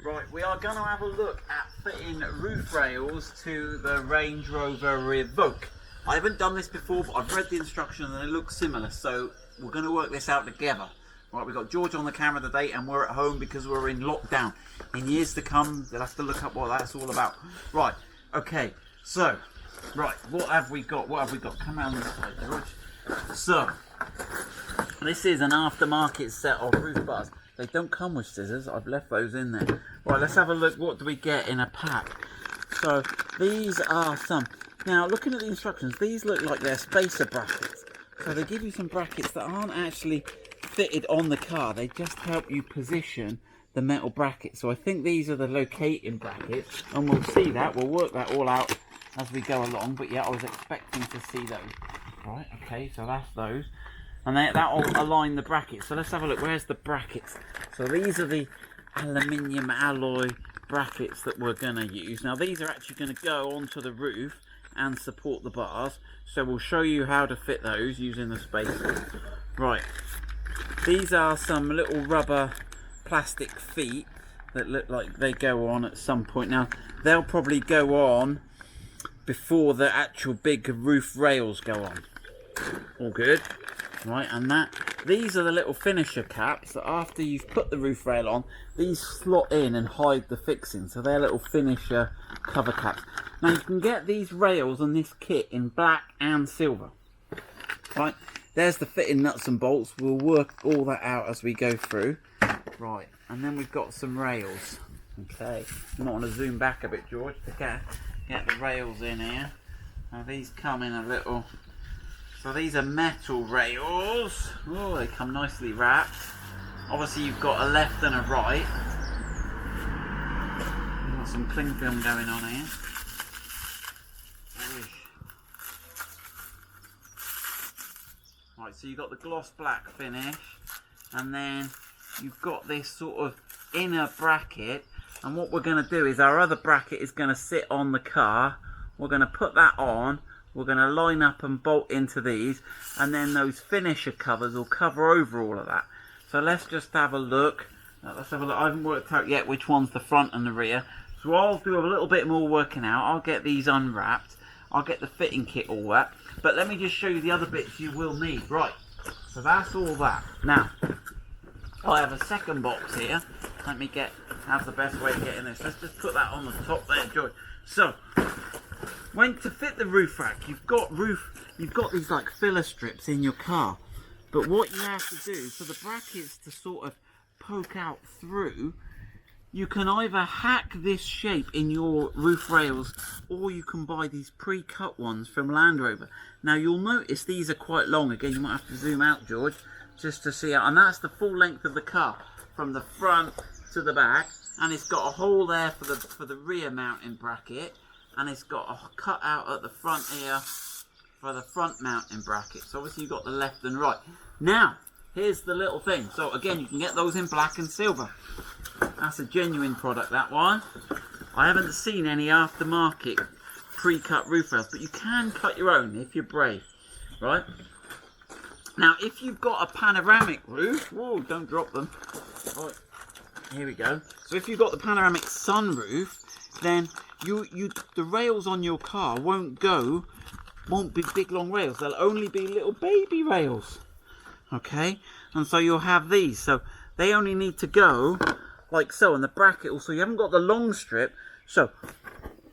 Right, we are going to have a look at fitting roof rails to the Range Rover Evoque. I haven't done this before, but I've read the instructions and it looks similar, so we're going to work this out together. Right, we've got George on the camera today and we're at home because we're in lockdown. In years to come, you'll have to look up what that's all about. Right, okay, so, right, what have we got? What have we got? Come around this side, George. So, this is an aftermarket set of roof bars. They don't come with scissors, I've left those in there. Right, let's have a look, what do we get in a pack? So, these are some. Now, looking at the instructions, these look like they're spacer brackets. So they give you some brackets that aren't actually fitted on the car, they just help you position the metal bracket. So I think these are the locating brackets, and we'll see that, we'll work that all out as we go along. But yeah, I was expecting to see those. Right, okay, so that's those. And that'll align the brackets. So let's have a look. Where's the brackets? So these are the aluminium alloy brackets that we're going to use. Now these are actually going to go onto the roof and support the bars. So we'll show you how to fit those using the spacers. Right. These are some little rubber plastic feet that look like they go on at some point. Now they'll probably go on before the actual big roof rails go on. All good. Right, and these are the little finisher caps that after you've put the roof rail on, these slot in and hide the fixing. So they're little finisher cover caps. Now you can get these rails on this kit in black and silver. Right, there's the fitting nuts and bolts. We'll work all that out as we go through. Right, and then we've got some rails. Okay, I might want to zoom back a bit, George, to get the rails in here. Now these come in a little. So these are metal rails. Oh, they come nicely wrapped. Obviously you've got a left and a right. We've got some cling film going on here. Right, so you've got the gloss black finish, and then you've got this sort of inner bracket, and what we're going to do is our other bracket is going to sit on the car. We're going to put that on. We're going to line up and bolt into these, and then those finisher covers will cover over all of that. So let's just have a look. Let's have a look. I haven't worked out yet which one's the front and the rear. So I'll do a little bit more working out. I'll get these unwrapped. I'll get the fitting kit all wrapped. But let me just show you the other bits you will need. Right, so that's all that. Now, I have a second box here. Let me have the best way of getting this. Let's just put that on the top there, George. So, when to fit the roof rack, you've got these like filler strips in your car, but what you have to do for the brackets to sort of poke out through, you can either hack this shape in your roof rails, or you can buy these pre-cut ones from Land Rover. Now you'll notice these are quite long. Again, you might have to zoom out, George, just to see how, and that's the full length of the car from the front to the back, and it's got a hole there for the rear mounting bracket. And it's got a cut out at the front here for the front mounting bracket. So obviously you've got the left and right. Now, here's the little thing. So again, you can get those in black and silver. That's a genuine product, that one. I haven't seen any aftermarket pre-cut roof rails, but you can cut your own if you're brave, right? Now, if you've got a panoramic roof, whoa, don't drop them. Right, here we go. So if you've got the panoramic sunroof, then the rails on your car won't be big long rails. They'll only be little baby rails. Okay, and so you'll have these. So they only need to go like so, and the bracket also. You haven't got the long strip, so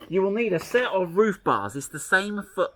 you will need a set of roof bars. It's the same for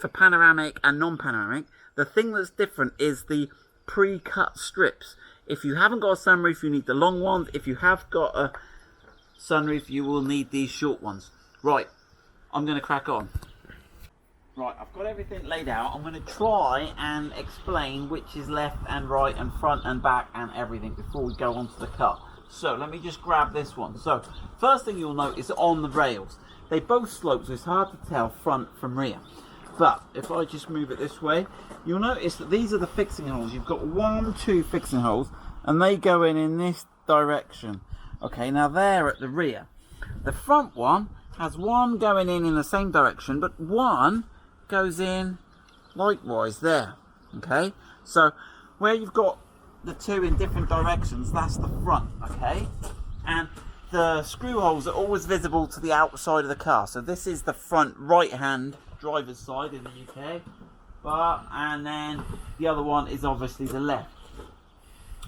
panoramic and non-panoramic. The thing that's different is the pre-cut strips. If you haven't got a sunroof, you need the long ones. If you have got a sunroof, you will need these short ones. Right, I'm going to crack on. Right, I've got everything laid out. I'm going to try and explain which is left and right and front and back and everything before we go onto the car. So let me just grab this one. So first thing you'll notice on the rails, they both slope, so it's hard to tell front from rear. But if I just move it this way, you'll notice that these are the fixing holes. You've got 1, 2 fixing holes, and they go in this direction. Okay, now they're at the rear. The front one has one going in the same direction, but one goes in likewise there. Okay, so where you've got the two in different directions, that's the front. Okay, and the screw holes are always visible to the outside of the car. So this is the front right hand driver's side in the UK, and then the other one is obviously the left.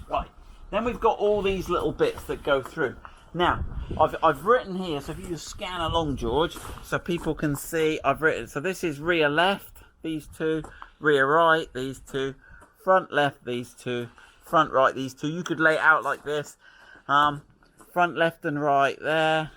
Right, then we've got all these little bits that go through. Now I've written here, so if you just scan along, George, so people can see, I've written, so this is rear left, these two, rear right, these two, front left, these two, front right, these two. You could lay it out like this, front left and right there,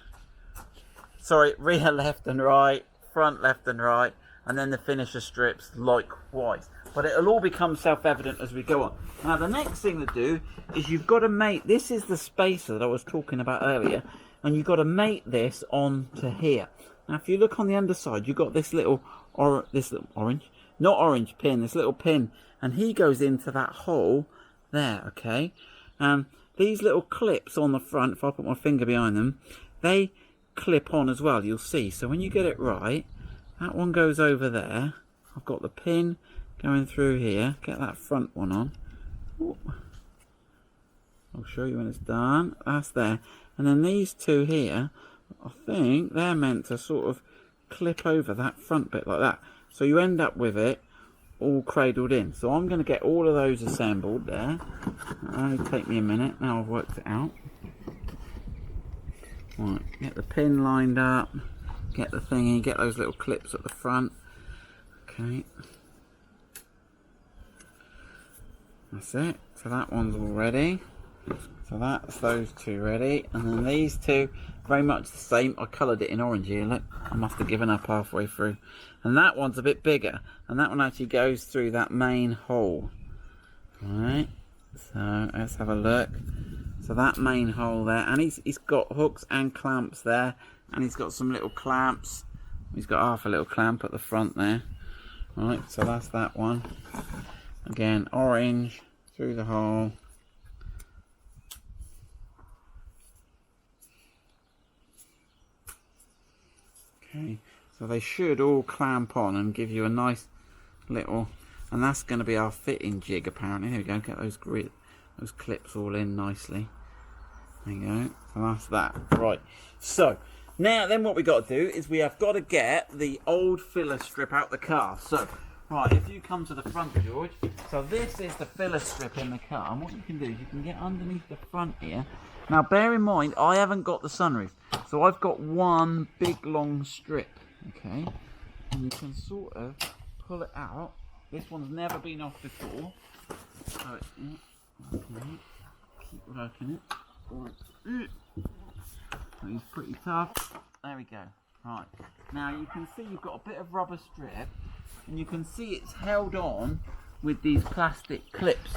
sorry, rear left and right, front left and right, and then the finisher strips likewise. But it'll all become self-evident as we go on. Now the next thing to do is you've got to mate, this is the spacer that I was talking about earlier, and you've got to mate this onto here. Now if you look on the underside, you've got this little orange, not orange pin, this little pin, and he goes into that hole there, okay? And these little clips on the front, if I put my finger behind them, they clip on as well, you'll see. So when you get it right, that one goes over there. I've got the pin going through here. Get that front one on. Ooh. I'll show you when it's done. That's there. And then these two here, I think they're meant to sort of clip over that front bit like that. So you end up with it all cradled in. So I'm going to get all of those assembled there. It'll take me a minute. Now I've worked it out. Right, get the pin lined up. Get the thingy. Get those little clips at the front. Okay. That's it. So that one's all ready. So that's those two ready. And then these two, very much the same. I coloured it in orange here. Look, I must have given up halfway through. And that one's a bit bigger. And that one actually goes through that main hole. Alright. So let's have a look. So that main hole there. And he's got hooks and clamps there. And he's got some little clamps. He's got half a little clamp at the front there. Alright, so that's that one. Again, orange through the hole. Okay, so they should all clamp on and give you a nice little, and that's going to be our fitting jig apparently. Here we go, get those clips all in nicely. There you go, so that's that. Right, so now then what we got to do is we have got to get the old filler strip out the car. So right, if you come to the front, George, so this is the filler strip in the car, and what you can do is you can get underneath the front here. Now bear in mind, I haven't got the sunroof, so I've got one big long strip, okay? And you can sort of pull it out. This one's never been off before. So okay. Keep working it. Right. It's pretty tough. There we go. Right. Now you can see you've got a bit of rubber strip, and you can see it's held on with these plastic clips.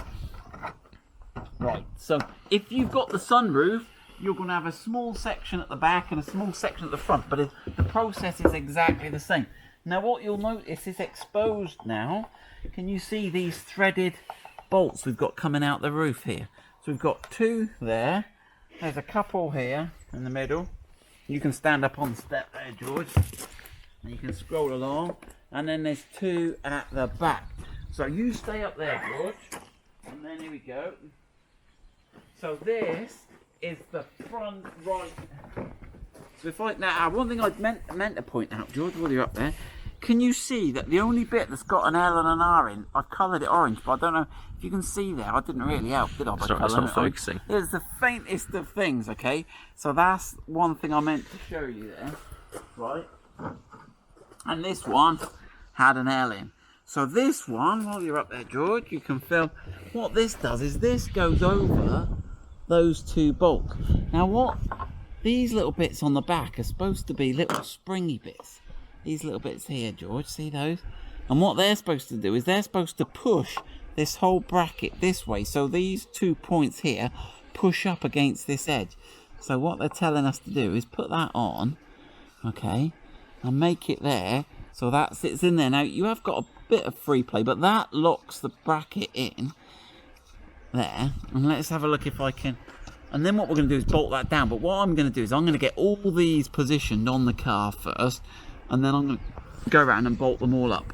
Right, so if you've got the sunroof, you're going to have a small section at the back and a small section at the front, but the process is exactly the same. Now what you'll notice is exposed now. Can you see these threaded bolts we've got coming out the roof here? So we've got two there. There's a couple here in the middle. You can stand up on the step there, George. And you can scroll along. And then there's two at the back. So you stay up there, George. And then here we go. So this is the front right. So if I now one thing I meant to point out, George, while you're up there, can you see that the only bit that's got an L and an R in, I've coloured it orange, but I don't know if you can see there. I didn't really help, did I? Sorry, it's not focusing. It's the faintest of things, okay? So that's one thing I meant to show you there, right? And this one had an L in. So this one, while you're up there, George, you can feel what this does is this goes over those two bolts. Now what these little bits on the back are supposed to be little springy bits. These little bits here, George, see those? And what they're supposed to do is they're supposed to push this whole bracket this way. So these 2 points here push up against this edge. So what they're telling us to do is put that on, okay, and make it there. So that sits in there. Now you have got a bit of free play, but that locks the bracket in there. And let's have a look if I can. And then what we're going to do is bolt that down. But what I'm going to do is I'm going to get all these positioned on the car first, and then I'm going to go around and bolt them all up.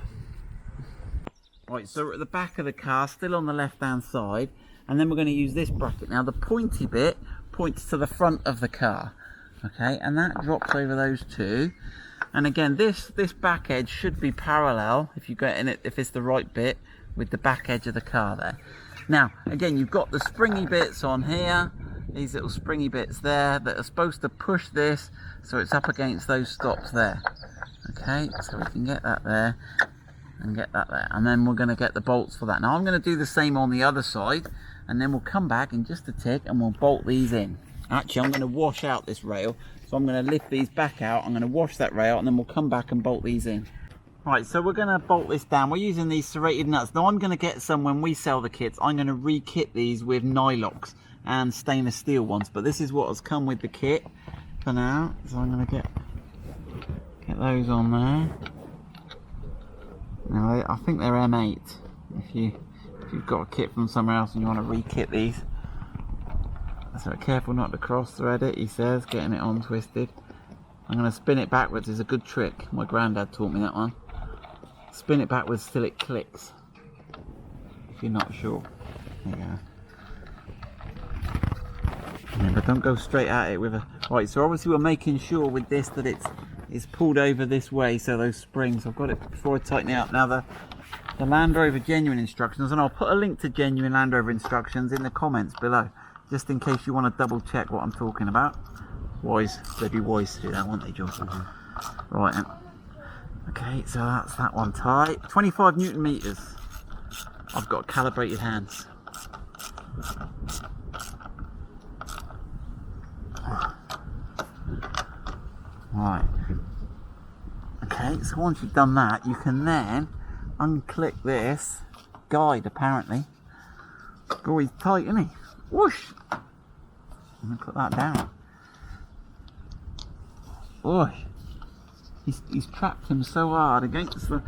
Right, so we're at the back of the car, still on the left hand side, and then we're going to use this bracket. Now the pointy bit points to the front of the car. Okay, and that drops over those two. And again, this back edge should be parallel if you get in it, if it's the right bit, with the back edge of the car there. Now, again, you've got the springy bits on here, these little springy bits there that are supposed to push this so it's up against those stops there. Okay, so we can get that there and get that there, and then we're going to get the bolts for that. Now I'm going to do the same on the other side, and then we'll come back in just a tick and we'll bolt these in. Actually, I'm going to wash out this rail, so I'm going to lift these back out, I'm going to wash that rail, and then we'll come back and bolt these in. Right, so we're going to bolt this down. We're using these serrated nuts. Now I'm going to get some when we sell the kits. I'm going to re-kit these with nylocks and stainless steel ones, but this is what has come with the kit for now. So I'm going to get those on there. Now I think they're M8. If you've got a kit from somewhere else and you want to re-kit these. So careful not to cross thread it, he says, getting it on twisted. I'm going to spin it backwards. It's a good trick. My granddad taught me that one. Spin it backwards till it clicks. If you're not sure. There you go. Yeah, but don't go straight at it with a... Right, so obviously we're making sure with this that it's pulled over this way, so those springs, I've got it before I tighten it up. Now the Land Rover Genuine instructions, and I'll put a link to Genuine Land Rover instructions in the comments below, just in case you want to double check what I'm talking about. Wise, they'd be wise to do that, wouldn't they, George? Right then. Okay, so that's that one tight. 25 Newton meters. I've got calibrated hands. Right. Okay, so once you've done that, you can then unclick this guide, apparently. Oh, he's tight, isn't he? Whoosh! I'm going to put that down. Boy, he's trapped him so hard against the...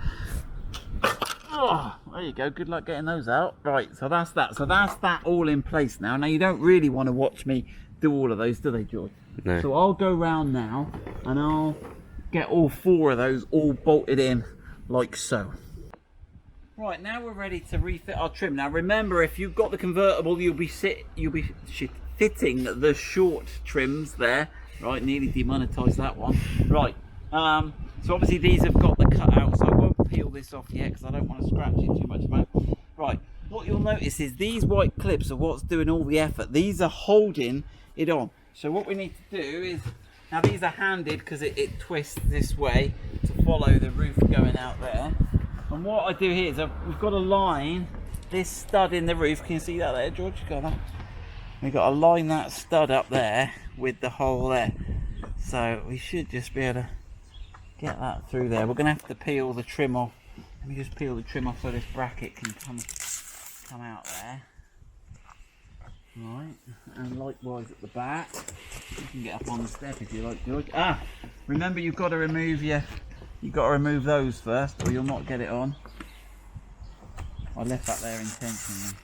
Oh, there you go, good luck getting those out. Right, so that's that. So that's that all in place now. Now you don't really want to watch me do all of those, do they, George? No. So I'll go round now and I'll get all 4 of those all bolted in like so. Right, now we're ready to refit our trim. Now remember, if you've got the convertible, you'll be fitting the short trims there. Right, nearly demonetised that one. Right, so obviously these have got the cutout, so I won't peel this off yet because I don't want to scratch it too much, mate. Right, what you'll notice is these white clips are what's doing all the effort. These are holding it on. So what we need to do is, now these are handed because it twists this way to follow the roof going out there. And what I do here is we've got to line this stud in the roof. Can you see that there, George? Got that? We've got to line that stud up there with the hole there. So we should just be able to get that through there. We're going to have to peel the trim off. Let me just peel the trim off so this bracket can come out there. Right, and likewise at the back. You can get up on the step if you like, George. Ah, remember you've got to remove those first, or you'll not get it on. I left that there intentionally.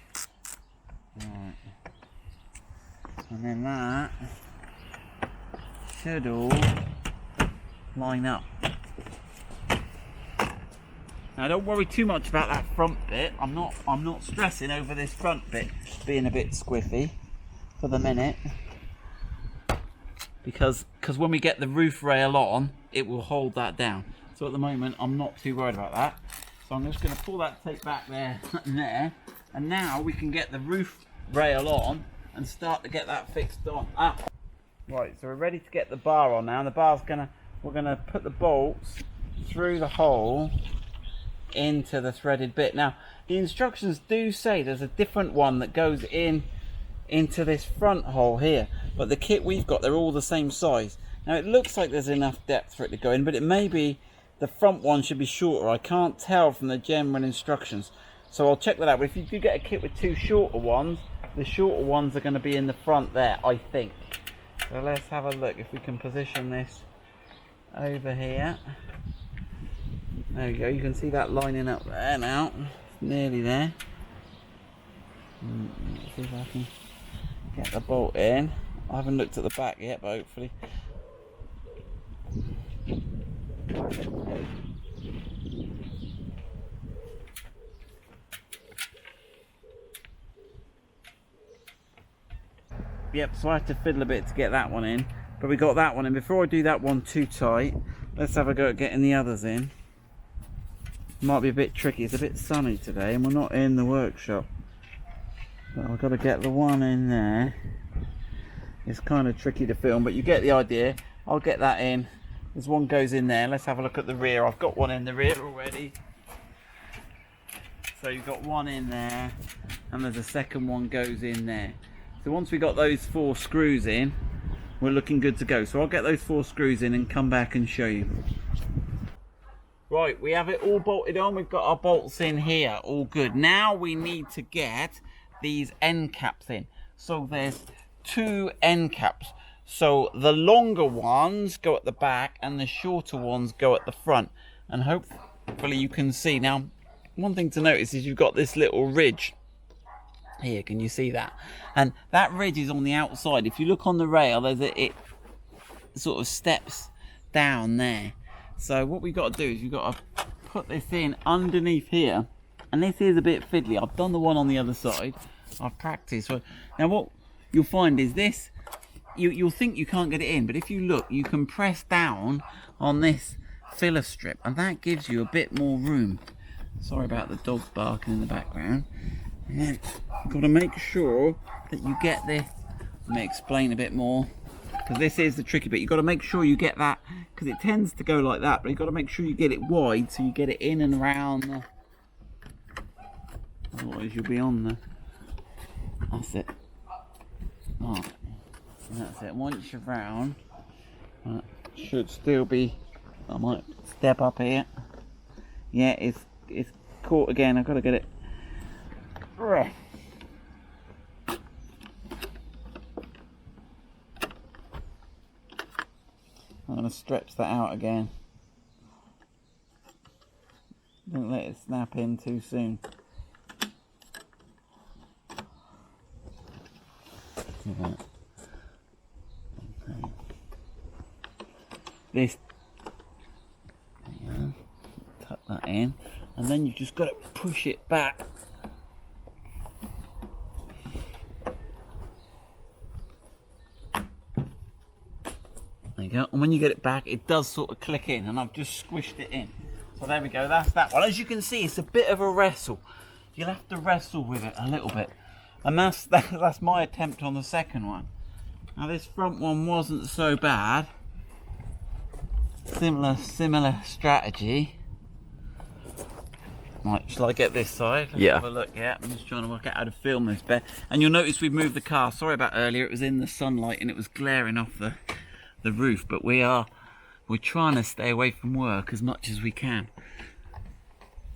Right, and then that should all line up. Now don't worry too much about that front bit. I'm not stressing over this front bit being a bit squiffy for the minute, because when we get the roof rail on, it will hold that down. So at the moment I'm not too worried about that. So I'm just going to pull that tape back there and there, and now we can get the roof rail on and start to get that fixed on. Right, so we're ready to get the bar on now. And the bar's we're gonna put the bolts through the hole into the threaded bit. Now the instructions do say there's a different one that goes into this front hole here, but the kit we've got, they're all the same size. Now it looks like there's enough depth for it to go in, but it may be the front one should be shorter. I can't tell from the general instructions, so I'll check that out. But if you do get a kit with 2 shorter ones, the shorter ones are going to be in the front there, I think. So let's have a look if we can position this over here. There we go, you can see that lining up there now. It's nearly there. Let's see if I can get the bolt in. I haven't looked at the back yet, but hopefully. Yep, so I have to fiddle a bit to get that one in. But we got that one, and before I do that one too tight, let's have a go at getting the others in. Might be a bit tricky, it's a bit sunny today and we're not in the workshop. But I've got to get the one in there. It's kind of tricky to film, but you get the idea. I'll get that in. This one goes in there. Let's have a look at the rear. I've got one in the rear already. So you've got one in there, and there's a second one goes in there. So once we got those 4 screws in, we're looking good to go. So I'll get those 4 screws in and come back and show you. Right, we have it all bolted on. We've got our bolts in here, all good. Now we need to get these end caps in. So there's 2 end caps. So the longer ones go at the back and the shorter ones go at the front. And hopefully you can see. Now, one thing to notice is you've got this little ridge here. Can you see that? And that ridge is on the outside. If you look on the rail, it sort of steps down there. So what we've got to do is you've got to put this in underneath here. And this is a bit fiddly. I've done the one on the other side. I've practiced. So now what you'll find is this. You'll think you can't get it in, but if you look, you can press down on this filler strip, and that gives you a bit more room. Sorry about the dog barking in the background. And you've got to make sure that you get this. Let me explain a bit more, because this is the tricky bit. You've got to make sure you get that, because it tends to go like that, but you've got to make sure you get it wide so you get it in and around the... Otherwise you'll be on the... That's it. Oh. That's it. Once you're round, that should still be. I might step up here. Yeah, it's caught again. I've got to get it. I'm going to stretch that out again. Don't let it snap in too soon. Yeah. This, yeah, tuck that in, and then you just got to push it back. There you go. And when you get it back, it does sort of click in, and I've just squished it in. So there we go. That's that one. As you can see, it's a bit of a wrestle. You'll have to wrestle with it a little bit, and that's my attempt on the second one. Now this front one wasn't so bad. Similar strategy. Right, shall I get this side? Let's have a look. Yeah, I'm just trying to work out how to film this bit. And you'll notice we've moved the car. Sorry about earlier, it was in the sunlight and it was glaring off the roof, but we're trying to stay away from work as much as we can.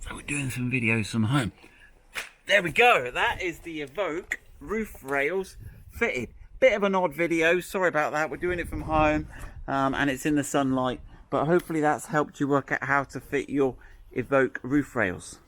So we're doing some videos from home. There we go. That is the Evoque roof rails fitted. Bit of an odd video, sorry about that. We're doing it from home and it's in the sunlight. But hopefully that's helped you work out how to fit your Evoque roof rails.